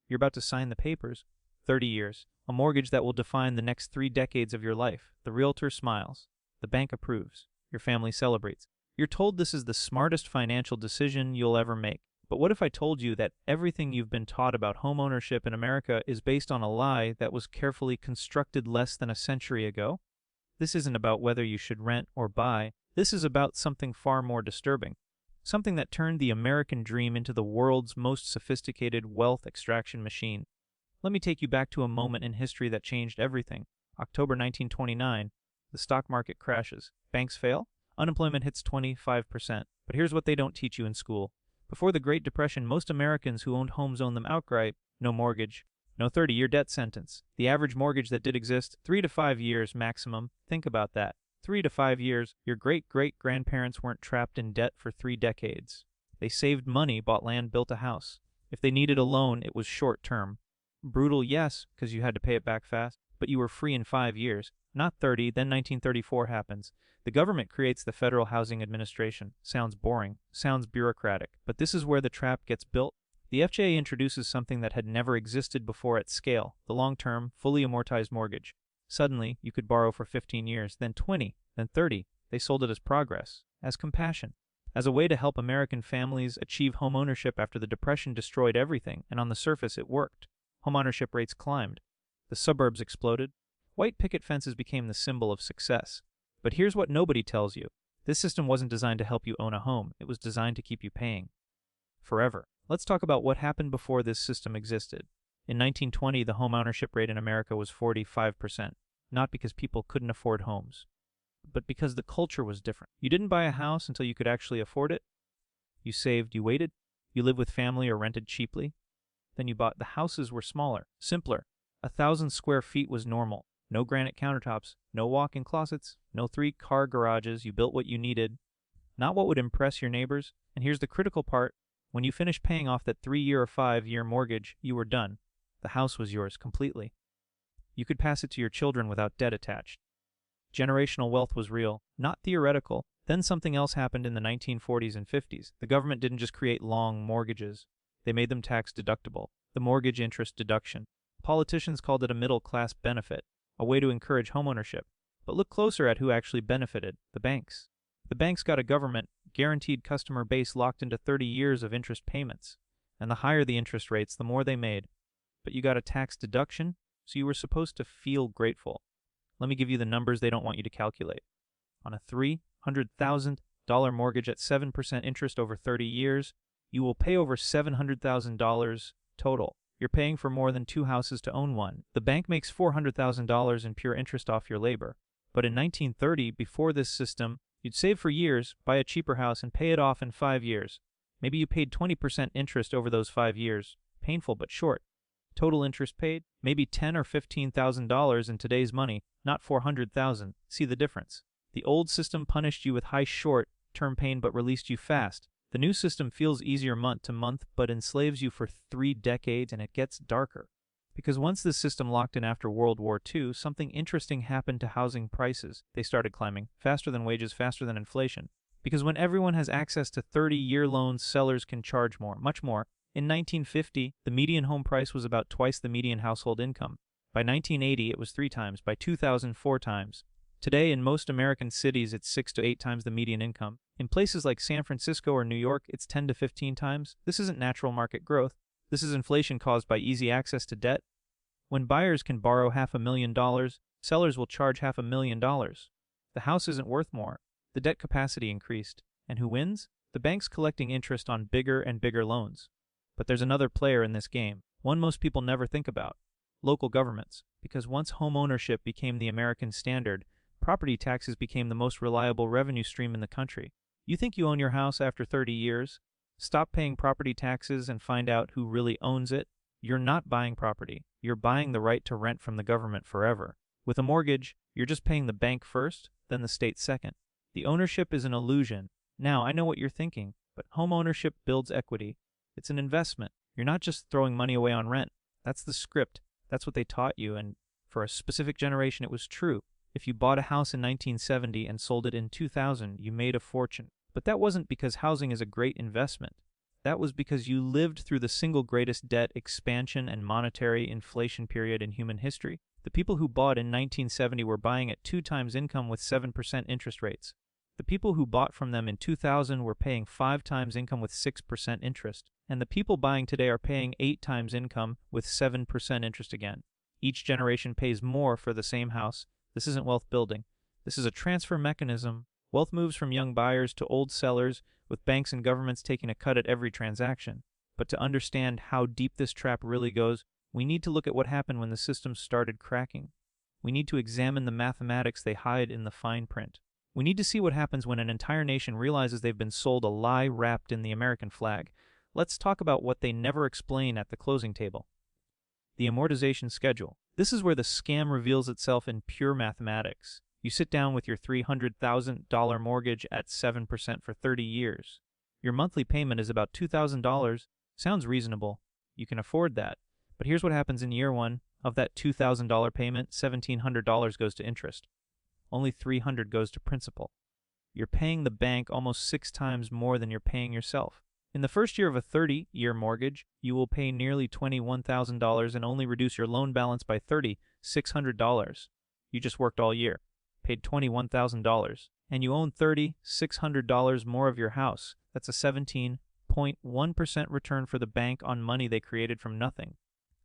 You're about to sign the papers. 30 years. A mortgage that will define the next 3 decades of your life. The realtor smiles. The bank approves. Your family celebrates. You're told this is the smartest financial decision you'll ever make. But what if I told you that everything you've been taught about homeownership in America is based on a lie that was carefully constructed less than a century ago? This isn't about whether you should rent or buy. This is about something far more disturbing. Something that turned the American dream into the world's most sophisticated wealth extraction machine. Let me take you back to a moment in history that changed everything. October 1929, the stock market crashes. Banks fail. Unemployment hits 25%. But here's what they don't teach you in school. Before the Great Depression, most Americans who owned homes owned them outright. No mortgage. No 30-year debt sentence. The average mortgage that did exist, 3 to 5 years maximum. Think about that. 3 to 5 years. Your great-great-grandparents weren't trapped in debt for 3 decades. They saved money, bought land, built a house. If they needed a loan, it was short-term. Brutal, yes, because you had to pay it back fast, but you were free in 5 years. Not 30, then 1934 happens. The government creates the Federal Housing Administration. Sounds boring, sounds bureaucratic, but this is where the trap gets built. The FHA introduces something that had never existed before at scale, the long-term, fully amortized mortgage. Suddenly, you could borrow for 15 years, then 20, then 30. They sold it as progress, as compassion, as a way to help American families achieve homeownership after the Depression destroyed everything, and on the surface it worked. Homeownership rates climbed. The suburbs exploded. White picket fences became the symbol of success. But here's what nobody tells you. This system wasn't designed to help you own a home. It was designed to keep you paying. Forever. Let's talk about what happened before this system existed. In 1920, the home ownership rate in America was 45%. Not because people couldn't afford homes, but because the culture was different. You didn't buy a house until you could actually afford it. You saved, you waited. You lived with family or rented cheaply. Then you bought. The houses were smaller, simpler. 1,000 square feet was normal. No granite countertops, no walk-in closets, no 3-car garages. You built what you needed, not what would impress your neighbors. And here's the critical part. When you finished paying off that 3-year or 5-year mortgage, you were done. The house was yours completely. You could pass it to your children without debt attached. Generational wealth was real, not theoretical. Then something else happened in the 1940s and 50s. The government didn't just create long mortgages. They made them tax deductible. The mortgage interest deduction. Politicians called it a middle-class benefit, a way to encourage homeownership. But look closer at who actually benefited. The banks. The banks got a government-guaranteed customer base locked into 30 years of interest payments. And the higher the interest rates, the more they made. But you got a tax deduction, so you were supposed to feel grateful. Let me give you the numbers they don't want you to calculate. On a $300,000 mortgage at 7% interest over 30 years, you will pay over $700,000 total. You're paying for more than 2 houses to own one. The bank makes $400,000 in pure interest off your labor. But in 1930, before this system, you'd save for years, buy a cheaper house, and pay it off in 5 years. Maybe you paid 20% interest over those 5 years. Painful but short. Total interest paid? Maybe $10,000 or $15,000 in today's money, not $400,000. See the difference? The old system punished you with high short-term pain but released you fast. The new system feels easier month to month but enslaves you for 3 decades, and it gets darker. Because once this system locked in after World War II, something interesting happened to housing prices. They started climbing, faster than wages, faster than inflation. Because when everyone has access to 30-year loans, sellers can charge more, much more. In 1950, the median home price was about twice the median household income. By 1980, it was 3 times. By 2000, 4 times. Today, in most American cities, it's 6 to 8 times the median income. In places like San Francisco or New York, it's 10 to 15 times. This isn't natural market growth. This is inflation caused by easy access to debt. When buyers can borrow $500,000, sellers will charge $500,000. The house isn't worth more. The debt capacity increased. And who wins? The banks collecting interest on bigger and bigger loans. But there's another player in this game, one most people never think about. Local governments. Because once home ownership became the American standard, property taxes became the most reliable revenue stream in the country. You think you own your house after 30 years? Stop paying property taxes and find out who really owns it. You're not buying property. You're buying the right to rent from the government forever. With a mortgage, you're just paying the bank first, then the state second. The ownership is an illusion. Now, I know what you're thinking, but home ownership builds equity. It's an investment. You're not just throwing money away on rent. That's the script. That's what they taught you, and for a specific generation it was true. If you bought a house in 1970 and sold it in 2000, you made a fortune. But that wasn't because housing is a great investment. That was because you lived through the single greatest debt expansion and monetary inflation period in human history. The people who bought in 1970 were buying at 2 times income with 7% interest rates. The people who bought from them in 2000 were paying 5 times income with 6% interest. And the people buying today are paying 8 times income with 7% interest again. Each generation pays more for the same house. This isn't wealth building. This is a transfer mechanism. Wealth moves from young buyers to old sellers, with banks and governments taking a cut at every transaction. But to understand how deep this trap really goes, we need to look at what happened when the system started cracking. We need to examine the mathematics they hide in the fine print. We need to see what happens when an entire nation realizes they've been sold a lie wrapped in the American flag. Let's talk about what they never explain at the closing table. The amortization schedule. This is where the scam reveals itself in pure mathematics. You sit down with your $300,000 mortgage at 7% for 30 years. Your monthly payment is about $2,000. Sounds reasonable. You can afford that. But here's what happens in year one. Of that $2,000 payment, $1,700 goes to interest. Only $300 goes to principal. You're paying the bank almost 6 times more than you're paying yourself. In the first year of a 30-year mortgage, you will pay nearly $21,000 and only reduce your loan balance by $3,600. You just worked all year, paid $21,000, and you own $3,600 more of your house. That's a 17.1% return for the bank on money they created from nothing.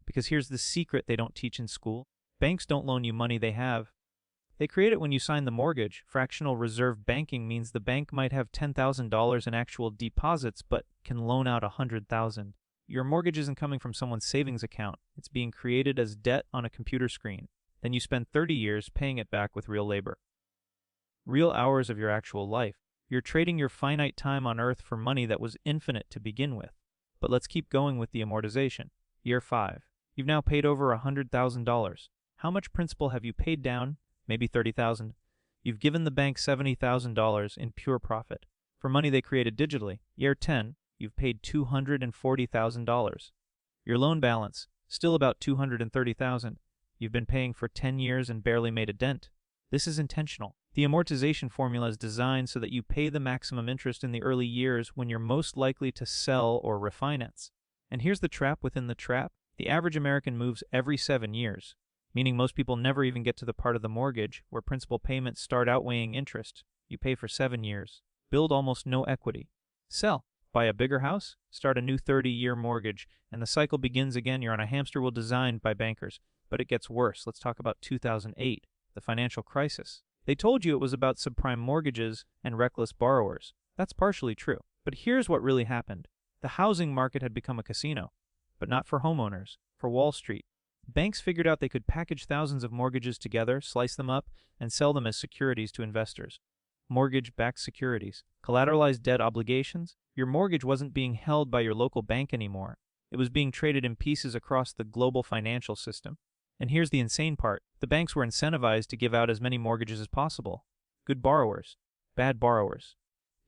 Because here's the secret they don't teach in school. Banks don't loan you money they have. They create it when you sign the mortgage. Fractional reserve banking means the bank might have $10,000 in actual deposits but can loan out $100,000. Your mortgage isn't coming from someone's savings account. It's being created as debt on a computer screen. Then you spend 30 years paying it back with real labor. Real hours of your actual life. You're trading your finite time on Earth for money that was infinite to begin with. But let's keep going with the amortization. Year 5. You've now paid over $100,000. How much principal have you paid down? Maybe $30,000. You've given the bank $70,000 in pure profit for money they created digitally. Year 10, you've paid $240,000. Your loan balance, still about $230,000. You've been paying for 10 years and barely made a dent. This is intentional. The amortization formula is designed so that you pay the maximum interest in the early years when you're most likely to sell or refinance. And here's the trap within the trap. The average American moves every 7 years. Meaning most people never even get to the part of the mortgage where principal payments start outweighing interest. You pay for 7 years, build almost no equity, sell, buy a bigger house, start a new 30-year mortgage, and the cycle begins again. You're on a hamster wheel designed by bankers. But it gets worse. Let's talk about 2008, the financial crisis. They told you it was about subprime mortgages and reckless borrowers. That's partially true. But here's what really happened. The housing market had become a casino, but not for homeowners, for Wall Street. Banks figured out they could package thousands of mortgages together, slice them up, and sell them as securities to investors. Mortgage-backed securities. Collateralized debt obligations. Your mortgage wasn't being held by your local bank anymore. It was being traded in pieces across the global financial system. And here's the insane part. The banks were incentivized to give out as many mortgages as possible. Good borrowers, bad borrowers.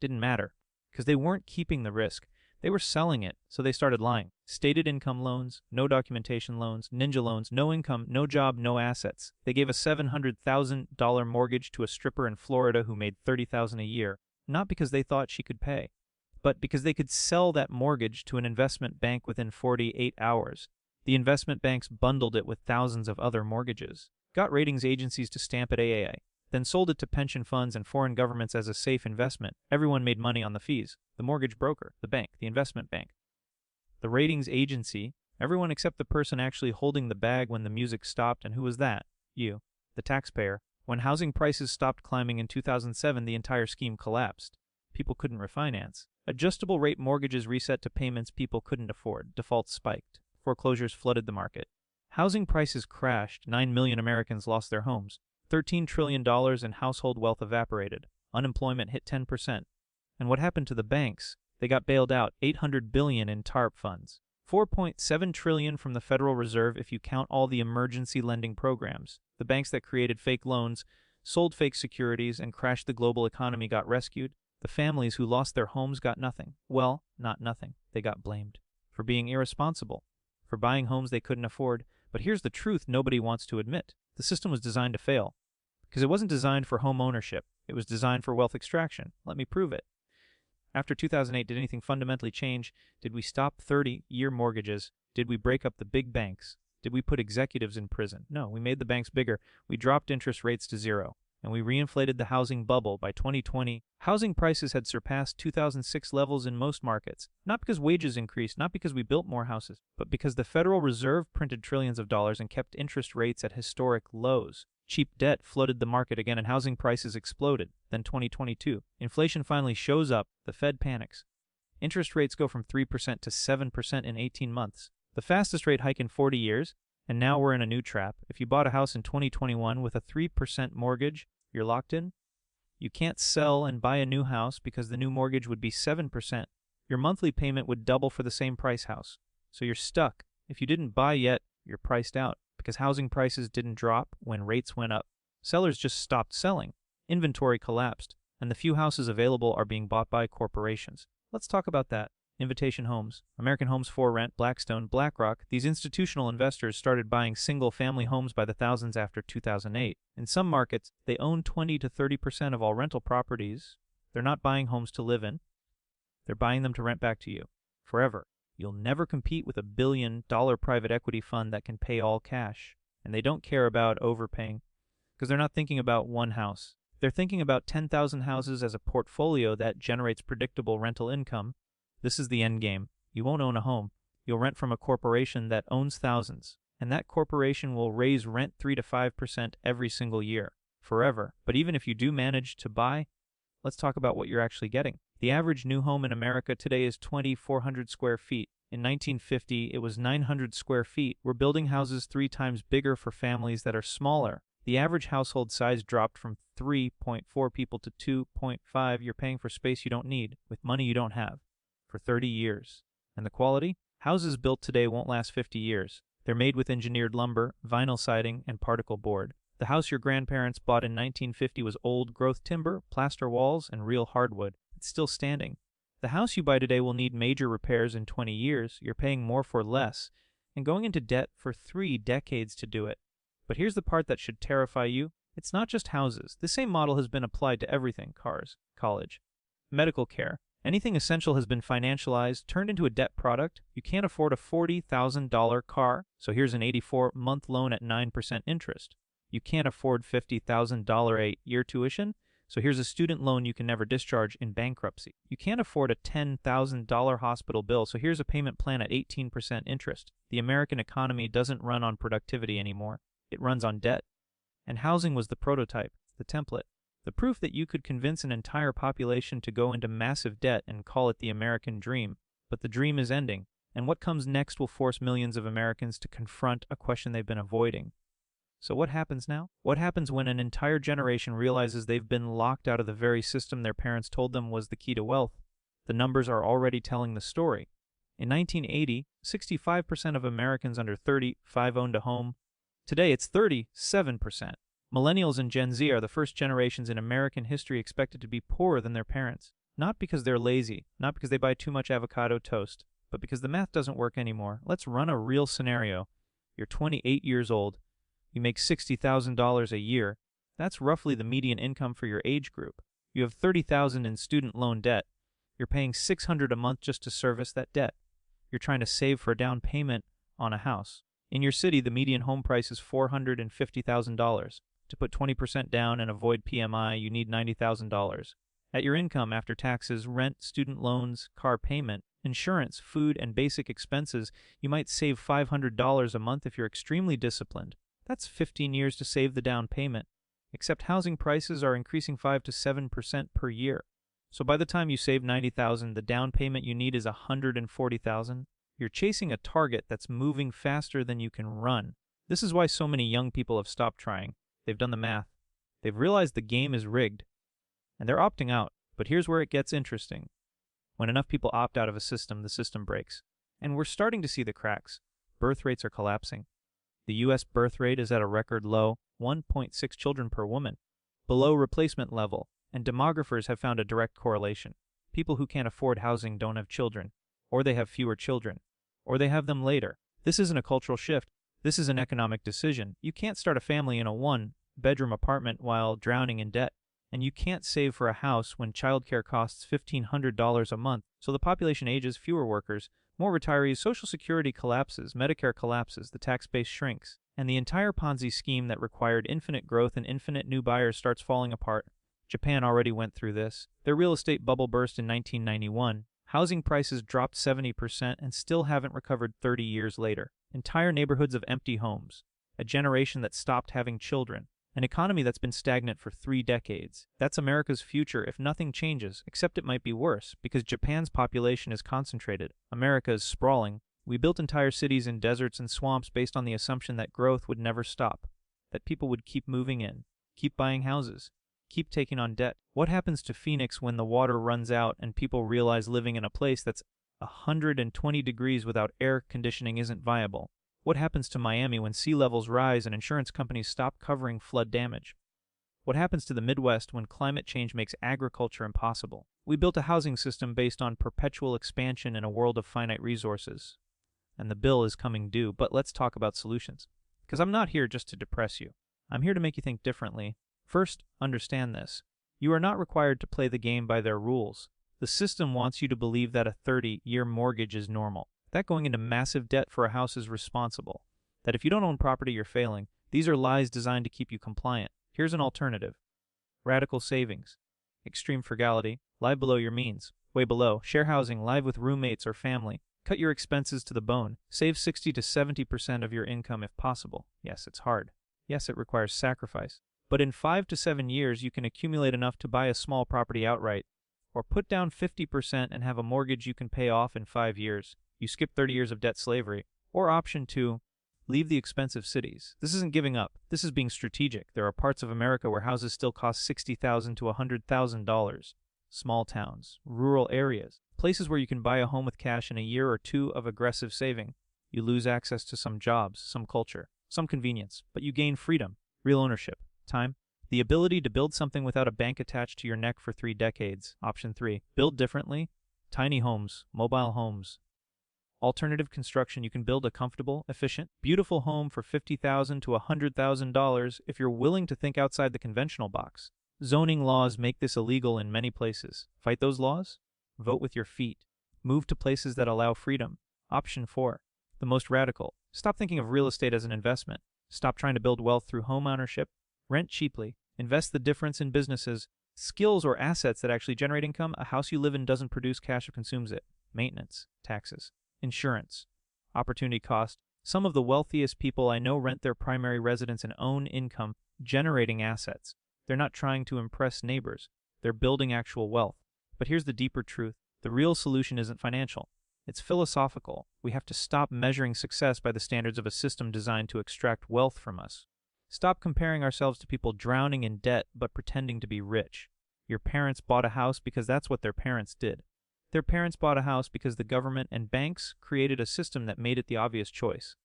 Didn't matter, because they weren't keeping the risk. They were selling it, so they started lying. Stated income loans, no documentation loans, ninja loans, no income, no job, no assets. They gave a $700,000 mortgage to a stripper in Florida who made $30,000 a year, not because they thought she could pay, but because they could sell that mortgage to an investment bank within 48 hours. The investment banks bundled it with thousands of other mortgages, got ratings agencies to stamp it AAA, then sold it to pension funds and foreign governments as a safe investment. Everyone made money on the fees. The mortgage broker, the bank, the investment bank, the ratings agency, everyone except the person actually holding the bag when the music stopped. And who was that? You, the taxpayer. When housing prices stopped climbing in 2007, the entire scheme collapsed. People couldn't refinance. Adjustable rate mortgages reset to payments people couldn't afford. Defaults spiked. Foreclosures flooded the market. Housing prices crashed. 9 million Americans lost their homes. $13 trillion in household wealth evaporated. Unemployment hit 10%. And what happened to the banks? They got bailed out. $800 billion in TARP funds. $4.7 trillion from the Federal Reserve if you count all the emergency lending programs. The banks that created fake loans, sold fake securities, and crashed the global economy got rescued. The families who lost their homes got nothing. Well, not nothing. They got blamed for being irresponsible, for buying homes they couldn't afford. But here's the truth nobody wants to admit. The system was designed to fail. Because it wasn't designed for home ownership. It was designed for wealth extraction. Let me prove it. After 2008, did anything fundamentally change? Did we stop 30-year mortgages? Did we break up the big banks? Did we put executives in prison? No, we made the banks bigger. We dropped interest rates to zero. And we reinflated the housing bubble. By 2020, housing prices had surpassed 2006 levels in most markets. Not because wages increased, not because we built more houses, but because the Federal Reserve printed trillions of dollars and kept interest rates at historic lows. Cheap debt flooded the market again and housing prices exploded. Then 2022, inflation finally shows up, the Fed panics. Interest rates go from 3% to 7% in 18 months. The fastest rate hike in 40 years, and now we're in a new trap. If you bought a house in 2021 with a 3% mortgage, you're locked in. You can't sell and buy a new house because the new mortgage would be 7%. Your monthly payment would double for the same price house. So you're stuck. If you didn't buy yet, you're priced out because housing prices didn't drop when rates went up. Sellers just stopped selling. Inventory collapsed, and the few houses available are being bought by corporations. Let's talk about that. Invitation Homes, American Homes for Rent, Blackstone, BlackRock, these institutional investors started buying single-family homes by the thousands after 2008. In some markets, they own 20 to 30% of all rental properties. They're not buying homes to live in. They're buying them to rent back to you forever. You'll never compete with $1 billion private equity fund that can pay all cash. And they don't care about overpaying because they're not thinking about one house. They're thinking about 10,000 houses as a portfolio that generates predictable rental income. This is the end game. You won't own a home. You'll rent from a corporation that owns thousands. And that corporation will raise rent 3 to 5% every single year, forever. But even if you do manage to buy, let's talk about what you're actually getting. The average new home in America today is 2,400 square feet. In 1950, it was 900 square feet. We're building houses 3 times bigger for families that are smaller. The average household size dropped from 3.4 people to 2.5. You're paying for space you don't need with money you don't have for 30 years. And the quality? Houses built today won't last 50 years. They're made with engineered lumber, vinyl siding, and particle board. The house your grandparents bought in 1950 was old-growth timber, plaster walls, and real hardwood. It's still standing. The house you buy today will need major repairs in 20 years. You're paying more for less and going into debt for 3 decades to do it. But here's the part that should terrify you. It's not just houses. The same model has been applied to everything: cars, college, medical care. Anything essential has been financialized, turned into a debt product. You can't afford a $40,000 car, so here's an 84-month loan at 9% interest. You can't afford $50,000 a year tuition, so here's a student loan you can never discharge in bankruptcy. You can't afford a $10,000 hospital bill, so here's a payment plan at 18% interest. The American economy doesn't run on productivity anymore. It runs on debt. And housing was the prototype, the template. The proof that you could convince an entire population to go into massive debt and call it the American dream. But the dream is ending, and what comes next will force millions of Americans to confront a question they've been avoiding. So what happens now? What happens when an entire generation realizes they've been locked out of the very system their parents told them was the key to wealth? The numbers are already telling the story. In 1980, 65% of Americans under 35 owned a home. Today it's 37%. Millennials and Gen Z are the first generations in American history expected to be poorer than their parents. Not because they're lazy, not because they buy too much avocado toast, but because the math doesn't work anymore. Let's run a real scenario. You're 28 years old. You make $60,000 a year. That's roughly the median income for your age group. You have $30,000 in student loan debt. You're paying $600 a month just to service that debt. You're trying to save for a down payment on a house. In your city, the median home price is $450,000. To put 20% down and avoid PMI, you need $90,000. At your income after taxes, rent, student loans, car payment, insurance, food, and basic expenses, you might save $500 a month if you're extremely disciplined. That's 15 years to save the down payment. Except housing prices are increasing 5 to 7% per year. So by the time you save $90,000, the down payment you need is $140,000. You're chasing a target that's moving faster than you can run. This is why so many young people have stopped trying. They've done the math. They've realized the game is rigged. And they're opting out. But here's where it gets interesting. When enough people opt out of a system, the system breaks. And we're starting to see the cracks. Birth rates are collapsing. The U.S. birth rate is at a record low, 1.6 children per woman, below replacement level, and demographers have found a direct correlation. People who can't afford housing don't have children, or they have fewer children, or they have them later. This isn't a cultural shift. This is an economic decision. You can't start a family in a 1-bedroom apartment while drowning in debt. And you can't save for a house when childcare costs $1,500 a month, so the population ages, fewer workers, more retirees, Social Security collapses, Medicare collapses, the tax base shrinks, and the entire Ponzi scheme that required infinite growth and infinite new buyers starts falling apart. Japan already went through this. Their real estate bubble burst in 1991. Housing prices dropped 70% and still haven't recovered 30 years later. Entire neighborhoods of empty homes. A generation that stopped having children. An economy that's been stagnant for 3 decades. That's America's future if nothing changes, except it might be worse, because Japan's population is concentrated. America is sprawling. We built entire cities in deserts and swamps based on the assumption that growth would never stop, that people would keep moving in, keep buying houses, keep taking on debt. What happens to Phoenix when the water runs out and people realize living in a place that's 120 degrees without air conditioning isn't viable? What happens to Miami when sea levels rise and insurance companies stop covering flood damage? What happens to the Midwest when climate change makes agriculture impossible? We built a housing system based on perpetual expansion in a world of finite resources. And the bill is coming due, but let's talk about solutions. Because I'm not here just to depress you. I'm here to make you think differently. First, understand this. You are not required to play the game by their rules. The system wants you to believe that a 30-year mortgage is normal. That going into massive debt for a house is responsible. That if you don't own property, you're failing. These are lies designed to keep you compliant. Here's an alternative. Radical savings. Extreme frugality. Live below your means. Way below. Share housing. Live with roommates or family. Cut your expenses to the bone. Save 60 to 70% of your income if possible. Yes, it's hard. Yes, it requires sacrifice. But in 5 to 7 years, you can accumulate enough to buy a small property outright. Or put down 50% and have a mortgage you can pay off in 5 years. You skip 30 years of debt slavery. Or option 2, leave the expensive cities. This isn't giving up. This is being strategic. There are parts of America where houses still cost $60,000 to $100,000. Small towns, rural areas, places where you can buy a home with cash in a year or 2 of aggressive saving. You lose access to some jobs, some culture, some convenience, but you gain freedom, real ownership, time, the ability to build something without a bank attached to your neck for 3 decades. Option 3, build differently. Tiny homes, mobile homes. Alternative construction, you can build a comfortable, efficient, beautiful home for $50,000 to $100,000 if you're willing to think outside the conventional box. Zoning laws make this illegal in many places. Fight those laws? Vote with your feet. Move to places that allow freedom. Option 4, the most radical. Stop thinking of real estate as an investment. Stop trying to build wealth through homeownership. Rent cheaply. Invest the difference in businesses, skills or assets that actually generate income. A house you live in doesn't produce cash, it consumes it. Maintenance, taxes, insurance, opportunity cost. Some of the wealthiest people I know rent their primary residence and own income, generating assets. They're not trying to impress neighbors. They're building actual wealth. But here's the deeper truth. The real solution isn't financial. It's philosophical. We have to stop measuring success by the standards of a system designed to extract wealth from us. Stop comparing ourselves to people drowning in debt but pretending to be rich. Your parents bought a house because that's what their parents did. Their parents bought a house because the government and banks created a system that made it the obvious choice.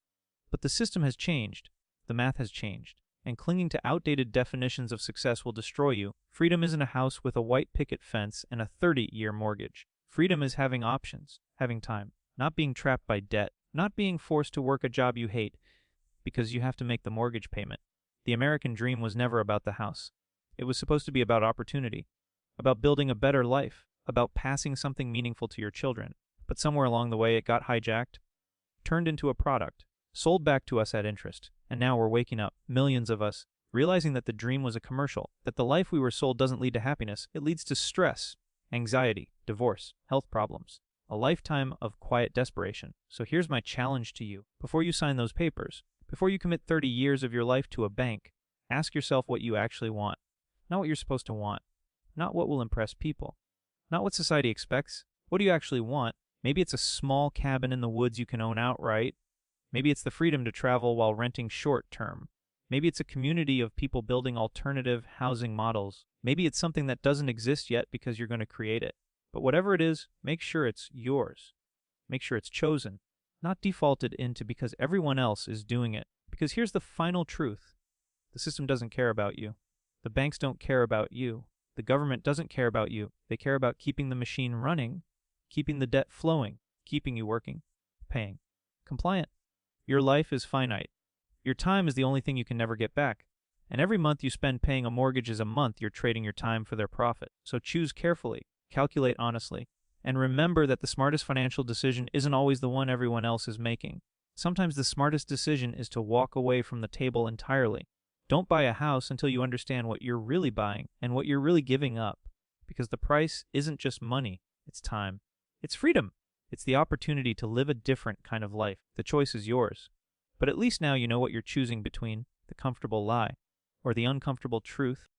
But the system has changed. The math has changed. And clinging to outdated definitions of success will destroy you. Freedom isn't a house with a white picket fence and a 30-year mortgage. Freedom is having options, having time, not being trapped by debt, not being forced to work a job you hate because you have to make the mortgage payment. The American dream was never about the house. It was supposed to be about opportunity, about building a better life, about passing something meaningful to your children. But somewhere along the way it got hijacked, turned into a product, sold back to us at interest, and now we're waking up, millions of us, realizing that the dream was a commercial, that the life we were sold doesn't lead to happiness, it leads to stress, anxiety, divorce, health problems, a lifetime of quiet desperation. So here's my challenge to you. Before you sign those papers, before you commit 30 years of your life to a bank, ask yourself what you actually want. Not what you're supposed to want. Not what will impress people. Not what society expects. What do you actually want? Maybe it's a small cabin in the woods you can own outright. Maybe it's the freedom to travel while renting short-term. Maybe it's a community of people building alternative housing models. Maybe it's something that doesn't exist yet because you're going to create it. But whatever it is, make sure it's yours. Make sure it's chosen, not defaulted into because everyone else is doing it. Because here's the final truth. The system doesn't care about you. The banks don't care about you. The government doesn't care about you. They care about keeping the machine running, keeping the debt flowing, keeping you working, paying, compliant. Your life is finite. Your time is the only thing you can never get back. And every month you spend paying a mortgage is a month you're trading your time for their profit. So choose carefully, calculate honestly, and remember that the smartest financial decision isn't always the one everyone else is making. Sometimes the smartest decision is to walk away from the table entirely. Don't buy a house until you understand what you're really buying and what you're really giving up. Because the price isn't just money, it's time. It's freedom. It's the opportunity to live a different kind of life. The choice is yours. But at least now you know what you're choosing between the comfortable lie or the uncomfortable truth